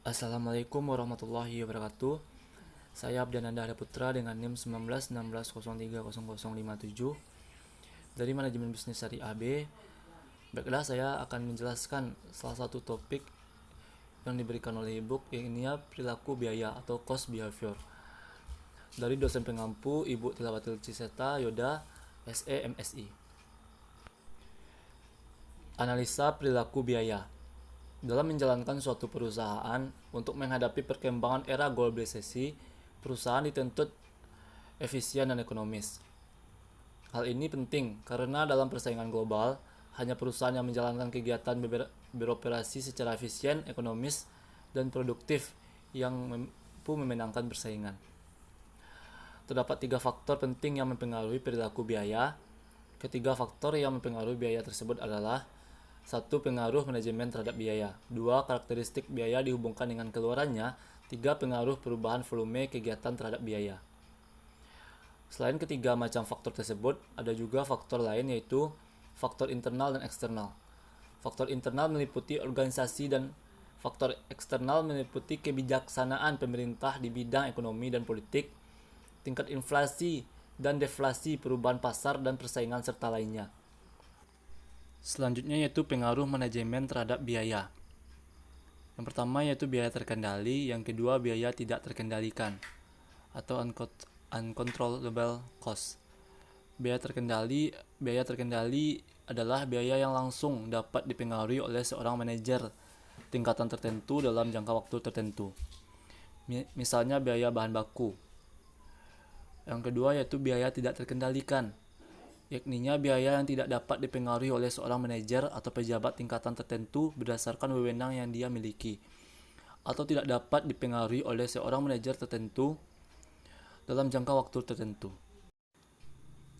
Assalamualaikum warahmatullahi wabarakatuh. Saya Abdananda Arya Putra dengan NIM 1916030057 dari Manajemen Bisnis Syariah AB. Baiklah, saya akan menjelaskan salah satu topik yang diberikan oleh e-book yang ini perilaku biaya atau cost behavior dari dosen pengampu Ibu Tilawatil Ciseta Yoda SE MSI. Analisa perilaku biaya. Dalam menjalankan suatu perusahaan, untuk menghadapi perkembangan era globalisasi, perusahaan dituntut efisien dan ekonomis. Hal ini penting karena dalam persaingan global, hanya perusahaan yang menjalankan kegiatan beroperasi secara efisien, ekonomis, dan produktif yang mampu memenangkan persaingan. Terdapat 3 faktor penting yang mempengaruhi perilaku biaya. Ketiga faktor yang mempengaruhi biaya tersebut adalah: 1. Pengaruh manajemen terhadap biaya. 2. Karakteristik biaya dihubungkan dengan keluarannya. 3. Pengaruh perubahan volume kegiatan terhadap biaya. Selain ketiga macam faktor tersebut, ada juga faktor lain, yaitu faktor internal dan eksternal. Faktor internal meliputi organisasi dan faktor eksternal meliputi kebijaksanaan pemerintah di bidang ekonomi dan politik, tingkat inflasi dan deflasi, perubahan pasar dan persaingan serta lainnya. Selanjutnya yaitu pengaruh manajemen terhadap biaya. Yang pertama yaitu biaya terkendali, yang kedua biaya tidak terkendalikan atau uncontrollable cost. Biaya terkendali adalah biaya yang langsung dapat dipengaruhi oleh seorang manajer tingkatan tertentu dalam jangka waktu tertentu. Misalnya biaya bahan baku. Yang kedua yaitu biaya tidak terkendalikan, yakninya biaya yang tidak dapat dipengaruhi oleh seorang manajer atau pejabat tingkatan tertentu berdasarkan wewenang yang dia miliki, atau tidak dapat dipengaruhi oleh seorang manajer tertentu dalam jangka waktu tertentu.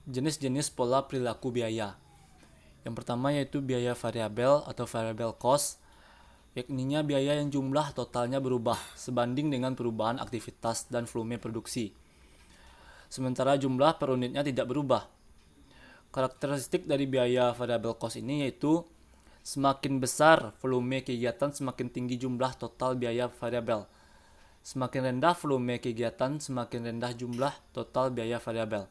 Jenis-jenis pola perilaku biaya. Yang pertama yaitu biaya variabel atau variable cost, yakninya biaya yang jumlah totalnya berubah sebanding dengan perubahan aktivitas dan volume produksi, sementara jumlah per unitnya tidak berubah. Karakteristik dari biaya variable cost ini yaitu semakin besar volume kegiatan, semakin tinggi jumlah total biaya variabel. Semakin rendah volume kegiatan, semakin rendah jumlah total biaya variabel.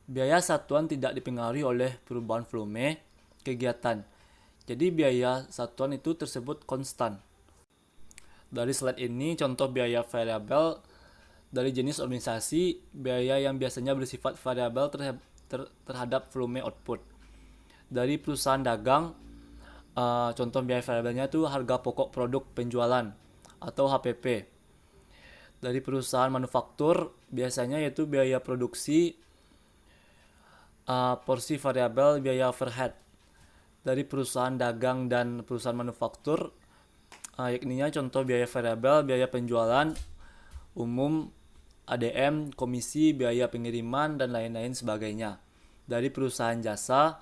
Biaya satuan tidak dipengaruhi oleh perubahan volume kegiatan. Jadi biaya satuan itu tersebut konstan. Dari slide ini contoh biaya variabel dari jenis organisasi, biaya yang biasanya bersifat variabel terhadap volume output. Dari perusahaan dagang, contoh biaya variabelnya itu harga pokok produk penjualan atau HPP. Dari perusahaan manufaktur, biasanya yaitu biaya produksi, porsi variabel, biaya overhead. Dari perusahaan dagang dan perusahaan manufaktur, yakninya contoh biaya variabel, biaya penjualan umum, ADM, komisi, biaya pengiriman, dan lain-lain sebagainya. Dari perusahaan jasa,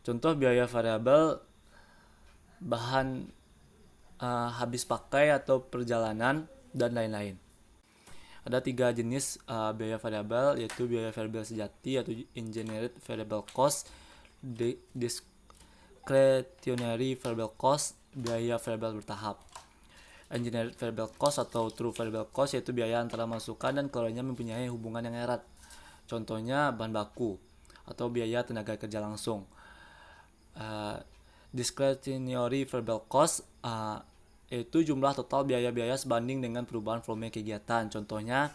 contoh biaya variabel, bahan habis pakai atau perjalanan, dan lain-lain. Ada 3 jenis biaya variabel, yaitu biaya variabel sejati atau engineered variable cost, discretionary variable cost, biaya variabel bertahap. Engineered variable cost atau true variable cost yaitu biaya antara masukan dan keluarnya mempunyai hubungan yang erat. Contohnya bahan baku atau biaya tenaga kerja langsung. Discretionary variable cost yaitu jumlah total biaya-biaya sebanding dengan perubahan volume kegiatan. Contohnya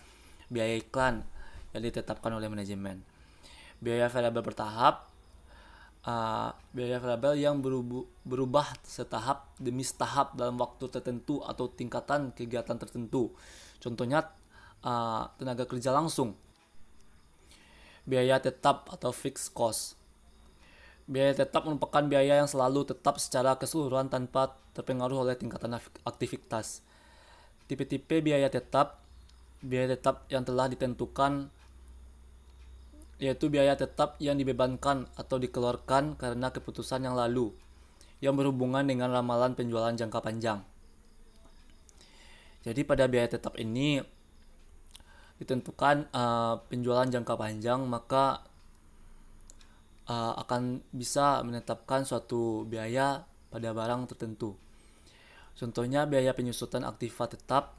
biaya iklan yang ditetapkan oleh manajemen. Biaya variabel bertahap, biaya variabel yang berubah setahap demi setahap dalam waktu tertentu atau tingkatan kegiatan tertentu. Contohnya tenaga kerja langsung. Biaya tetap atau fixed cost. Biaya tetap merupakan biaya yang selalu tetap secara keseluruhan tanpa terpengaruh oleh tingkatan aktivitas. Tipe-tipe biaya tetap yang telah ditentukan yaitu biaya tetap yang dibebankan atau dikeluarkan karena keputusan yang lalu yang berhubungan dengan ramalan penjualan jangka panjang. Jadi pada biaya tetap ini ditentukan penjualan jangka panjang, maka akan bisa menetapkan suatu biaya pada barang tertentu. Contohnya biaya penyusutan aktiva tetap,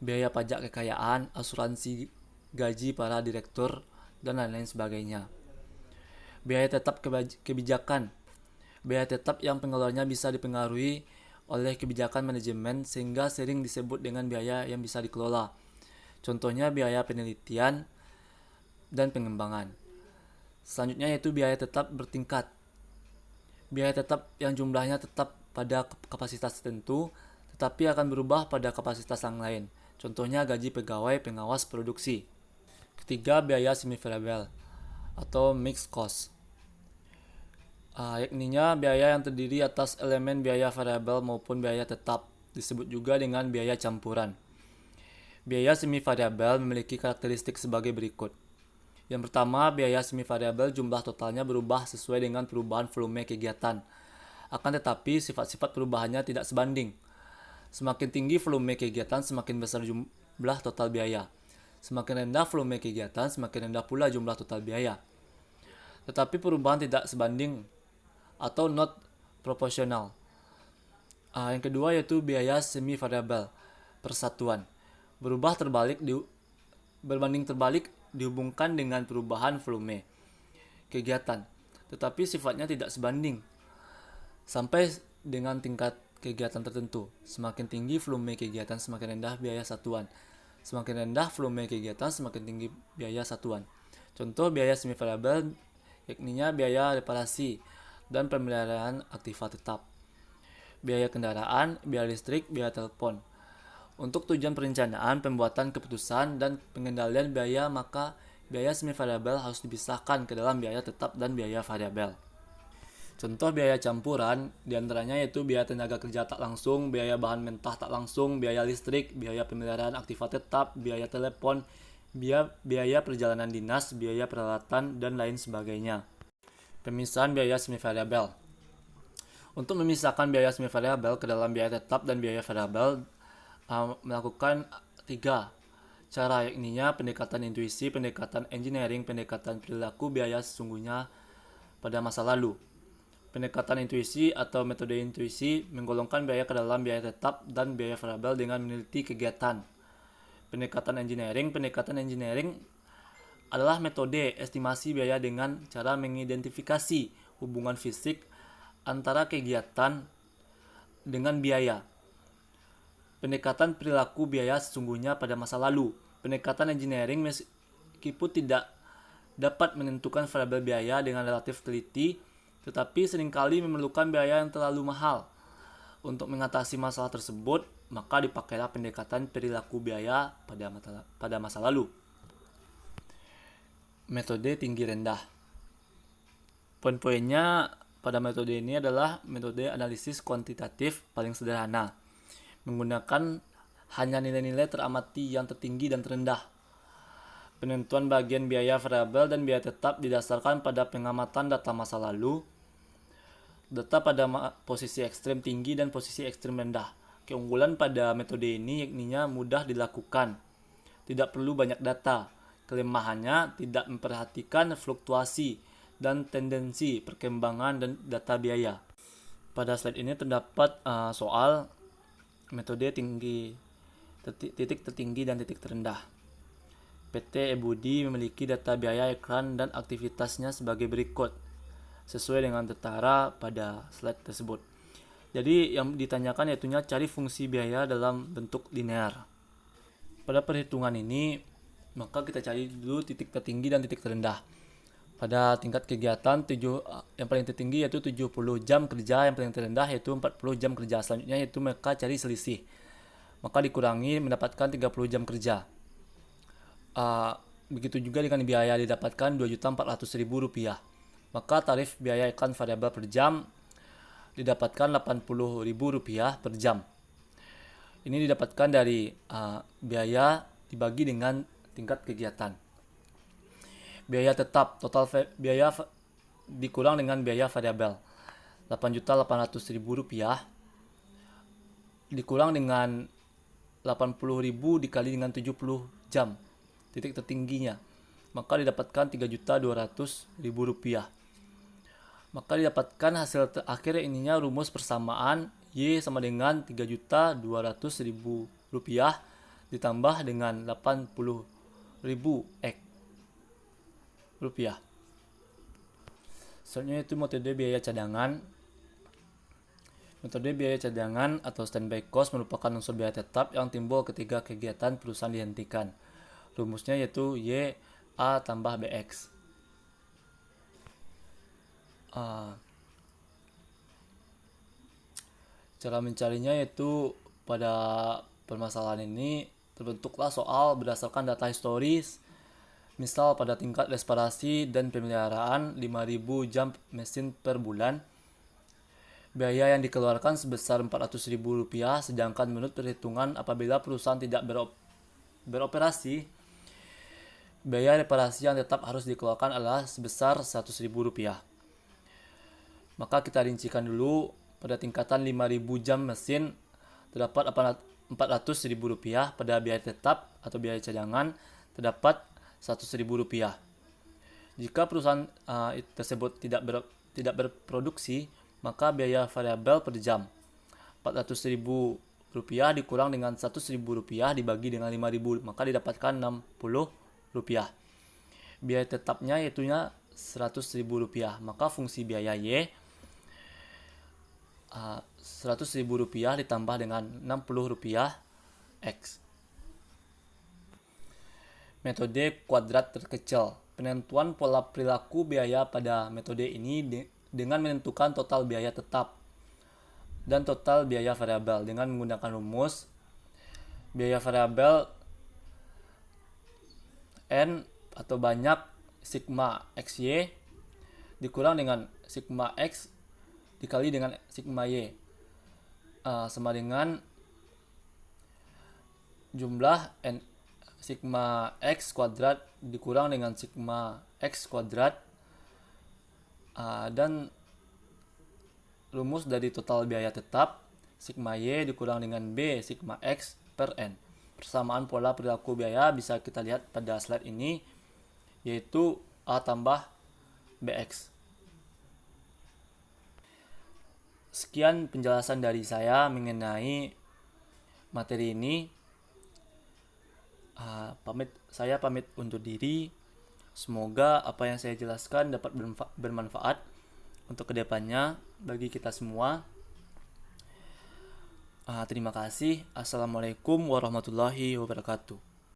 biaya pajak kekayaan, asuransi gaji para direktur, dan lain-lain sebagainya. Biaya tetap kebijakan. Biaya tetap yang pengeluarannya bisa dipengaruhi oleh kebijakan manajemen sehingga sering disebut dengan biaya yang bisa dikelola. Contohnya biaya penelitian dan pengembangan. Selanjutnya yaitu biaya tetap bertingkat. Biaya tetap yang jumlahnya tetap pada kapasitas tertentu tetapi akan berubah pada kapasitas yang lain. Contohnya gaji pegawai pengawas produksi. Ketiga, biaya semi variabel atau mixed cost. Yakninya biaya yang terdiri atas elemen biaya variabel maupun biaya tetap, disebut juga dengan biaya campuran. Biaya semi variabel memiliki karakteristik sebagai berikut. Yang pertama, biaya semi variabel jumlah totalnya berubah sesuai dengan perubahan volume kegiatan. Akan tetapi sifat-sifat perubahannya tidak sebanding. Semakin tinggi volume kegiatan, semakin besar jumlah total biaya. Semakin rendah volume kegiatan, semakin rendah pula jumlah total biaya. Tetapi perubahan tidak sebanding atau not proporsional. Yang kedua yaitu biaya semi variabel persatuan. Berbanding terbalik dihubungkan dengan perubahan volume kegiatan, tetapi sifatnya tidak sebanding sampai dengan tingkat kegiatan tertentu. Semakin tinggi volume kegiatan, semakin rendah biaya satuan. Semakin rendah volume kegiatan, semakin tinggi biaya satuan. Contoh biaya semi variabel yakninya biaya reparasi dan pemeliharaan aktiva tetap, biaya kendaraan, biaya listrik, biaya telepon. Untuk tujuan perencanaan, pembuatan keputusan, dan pengendalian biaya, maka biaya semi variabel harus dipisahkan ke dalam biaya tetap dan biaya variabel. Contoh biaya campuran diantaranya yaitu biaya tenaga kerja tak langsung, biaya bahan mentah tak langsung, biaya listrik, biaya pemeliharaan aktiva tetap, biaya telepon, biaya perjalanan dinas, biaya peralatan, dan lain sebagainya. Pemisahan biaya semi variabel. Untuk memisahkan biaya semi variabel ke dalam biaya tetap dan biaya variabel melakukan 3 cara, yakninya pendekatan intuisi, pendekatan engineering, pendekatan perilaku biaya sesungguhnya pada masa lalu. Pendekatan intuisi atau metode intuisi menggolongkan biaya ke dalam biaya tetap dan biaya variabel dengan meneliti kegiatan. Pendekatan engineering adalah metode estimasi biaya dengan cara mengidentifikasi hubungan fisik antara kegiatan dengan biaya. Pendekatan perilaku biaya sesungguhnya pada masa lalu. Pendekatan engineering meskipun tidak dapat menentukan variabel biaya dengan relatif teliti, tetapi seringkali memerlukan biaya yang terlalu mahal. Untuk mengatasi masalah tersebut, maka dipakailah pendekatan perilaku biaya pada masa lalu. Metode tinggi rendah. Poin-poinnya pada metode ini adalah metode analisis kuantitatif paling sederhana, menggunakan hanya nilai-nilai teramati yang tertinggi dan terendah. Penentuan bagian biaya variabel dan biaya tetap didasarkan pada pengamatan data masa lalu, data pada posisi ekstrem tinggi dan posisi ekstrem rendah. Keunggulan pada metode ini yakninya mudah dilakukan, tidak perlu banyak data. Kelemahannya tidak memperhatikan fluktuasi dan tendensi perkembangan dan data biaya. Pada slide ini terdapat soal metode titik tertinggi dan titik terendah. PT Ebudi memiliki data biaya iklan dan aktivitasnya sebagai berikut, sesuai dengan tertera pada slide tersebut. Jadi yang ditanyakan yaitu cari fungsi biaya dalam bentuk linear. Pada perhitungan ini, maka kita cari dulu titik tertinggi dan titik terendah. Pada tingkat kegiatan yang paling tertinggi yaitu 70 jam kerja, yang paling terendah yaitu 40 jam kerja. Selanjutnya yaitu mereka cari selisih. Maka dikurangi mendapatkan 30 jam kerja. Begitu juga dengan biaya didapatkan Rp2.400.000. Maka tarif biaya iklan variabel per jam didapatkan Rp80.000 per jam. Ini didapatkan dari biaya dibagi dengan tingkat kegiatan. Biaya tetap, total biaya dikurang dengan biaya variabel, Rp8.800.000 dikurang dengan 80.000 dikali dengan 70 jam titik tertingginya, maka didapatkan Rp3.200.000. Maka didapatkan hasil terakhir ininya rumus persamaan Y sama dengan 3.200.000 rupiah ditambah dengan 80.000 X rupiah. Selanjutnya itu metode biaya cadangan. Metode biaya cadangan atau standby cost merupakan unsur biaya tetap yang timbul ketika kegiatan perusahaan dihentikan. Rumusnya yaitu Y A tambah BX. Cara mencarinya yaitu pada permasalahan ini terbentuklah soal berdasarkan data historis. Misal pada tingkat reparasi dan pemeliharaan 5.000 jam mesin per bulan, biaya yang dikeluarkan sebesar Rp400.000, sedangkan menurut perhitungan apabila perusahaan tidak beroperasi, biaya reparasi yang tetap harus dikeluarkan adalah sebesar Rp100.000. Maka kita rincikan dulu. Pada tingkatan 5.000 jam mesin terdapat Rp400.000, pada biaya tetap atau biaya cadangan terdapat Rp100.000. Jika perusahaan tersebut tidak berproduksi, maka biaya variabel per jam Rp400.000 dikurang dengan Rp100.000 dibagi dengan 5.000, maka didapatkan Rp60. Biaya tetapnya yaitu Rp100.000, maka fungsi biaya Y Rp100.000 ditambah dengan Rp60 X. Metode kuadrat terkecil. Penentuan pola perilaku biaya pada metode ini dengan menentukan total biaya tetap dan total biaya variabel dengan menggunakan rumus biaya variabel N atau banyak sigma XY dikurang dengan sigma X dikali dengan sigma Y sama dengan jumlah N sigma X kuadrat dikurang dengan sigma X kuadrat dan rumus dari total biaya tetap sigma Y dikurang dengan B sigma X per N. Persamaan pola perilaku biaya bisa kita lihat pada slide ini, yaitu A tambah BX. Sekian penjelasan dari saya mengenai materi ini. Saya pamit undur diri. Semoga apa yang saya jelaskan dapat bermanfaat untuk kedepannya bagi kita semua. Terima kasih. Assalamualaikum warahmatullahi wabarakatuh.